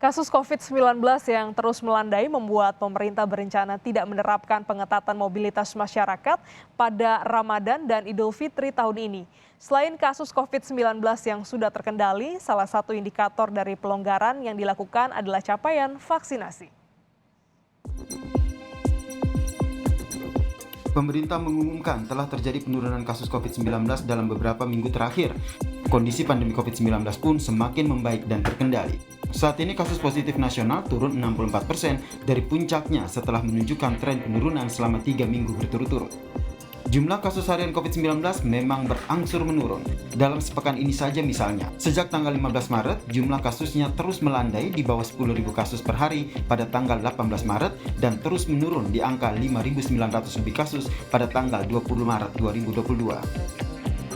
Kasus COVID-19 yang terus melandai membuat pemerintah berencana tidak menerapkan pengetatan mobilitas masyarakat pada Ramadan dan Idul Fitri tahun ini. Selain kasus COVID-19 yang sudah terkendali, salah satu indikator dari pelonggaran yang dilakukan adalah capaian vaksinasi. Pemerintah mengumumkan telah terjadi penurunan kasus COVID-19 dalam beberapa minggu terakhir. Kondisi pandemi COVID-19 pun semakin membaik dan terkendali. Saat ini kasus positif nasional turun 64% dari puncaknya setelah menunjukkan tren penurunan selama 3 minggu berturut-turut. Jumlah kasus harian COVID-19 memang berangsur menurun. Dalam sepekan ini saja misalnya, sejak tanggal 15 Maret, jumlah kasusnya terus melandai di bawah 10.000 kasus per hari pada tanggal 18 Maret dan terus menurun di angka 5.900 lebih kasus pada tanggal 20 Maret 2022.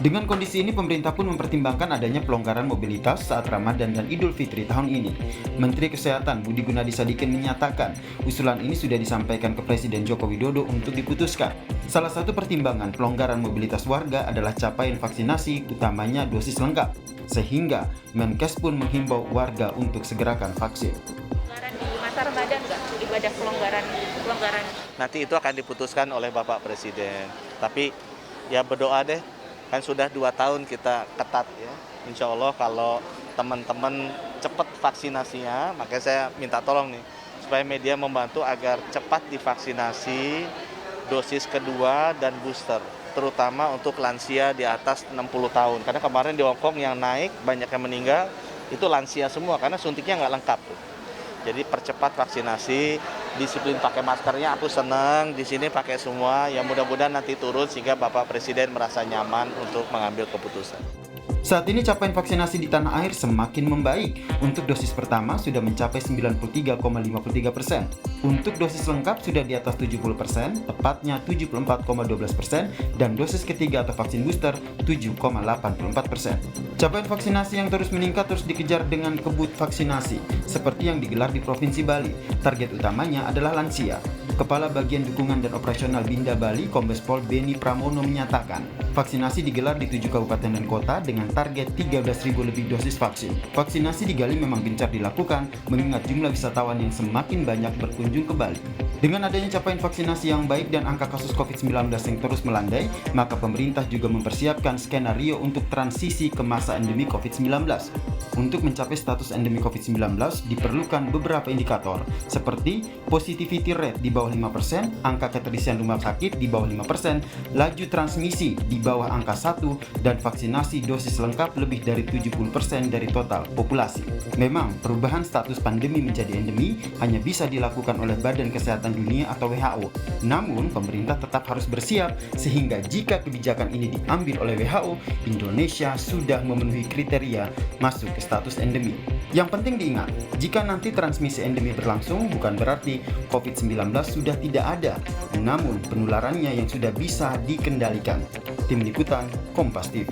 Dengan kondisi ini, pemerintah pun mempertimbangkan adanya pelonggaran mobilitas saat Ramadan dan Idul Fitri tahun ini. Menteri Kesehatan Budi Gunadi Sadikin menyatakan, usulan ini sudah disampaikan ke Presiden Joko Widodo untuk diputuskan. Salah satu pertimbangan pelonggaran mobilitas warga adalah capaian vaksinasi, utamanya dosis lengkap. Sehingga Menkes pun menghimbau warga untuk segerakan vaksin. Di masa Ramadan nggak ibadah pelonggaran? Nanti itu akan diputuskan oleh Bapak Presiden. Tapi ya berdoa deh. Kan sudah 2 tahun kita ketat ya. Insya Allah kalau teman-teman cepat vaksinasinya, makanya saya minta tolong nih supaya media membantu agar cepat divaksinasi dosis kedua dan booster, terutama untuk lansia di atas 60 tahun. Karena kemarin di Hong Kong yang naik banyak yang meninggal itu lansia semua karena suntiknya nggak lengkap tuh. Jadi percepat vaksinasi, disiplin pakai maskernya aku senang, di sini pakai semua. Ya mudah-mudahan nanti turun sehingga Bapak Presiden merasa nyaman untuk mengambil keputusan. Saat ini capaian vaksinasi di tanah air semakin membaik. Untuk dosis pertama sudah mencapai 93,53%. Untuk dosis lengkap sudah di atas 70%, tepatnya 74,12%, dan dosis ketiga atau vaksin booster 7,84%. Capaian vaksinasi yang terus meningkat terus dikejar dengan kebut vaksinasi, seperti yang digelar di Provinsi Bali. Target utamanya adalah lansia. Kepala Bagian Dukungan dan Operasional Binda Bali, Kombes Pol Beni Pramono menyatakan, vaksinasi digelar di 7 kabupaten dan kota dengan target 13.000 lebih dosis vaksin. Vaksinasi di Bali memang gencar dilakukan mengingat jumlah wisatawan yang semakin banyak berkunjung ke Bali. Dengan adanya capaian vaksinasi yang baik dan angka kasus COVID-19 yang terus melandai, maka pemerintah juga mempersiapkan skenario untuk transisi ke masa endemi COVID-19. Untuk mencapai status endemi COVID-19 diperlukan beberapa indikator seperti positivity rate di bawah 5%, angka keterisian rumah sakit di bawah 5%, laju transmisi di bawah angka 1, dan vaksinasi dosis lengkap lebih dari 70% dari total populasi. Memang, perubahan status pandemi menjadi endemi hanya bisa dilakukan oleh Badan Kesehatan Dunia atau WHO. Namun, pemerintah tetap harus bersiap sehingga jika kebijakan ini diambil oleh WHO, Indonesia sudah memenuhi kriteria masuk ke status endemi. Yang penting diingat, jika nanti transmisi endemi berlangsung, bukan berarti COVID-19 sudah tidak ada, namun penularannya yang sudah bisa dikendalikan. Tim Liputan, Kompas TV.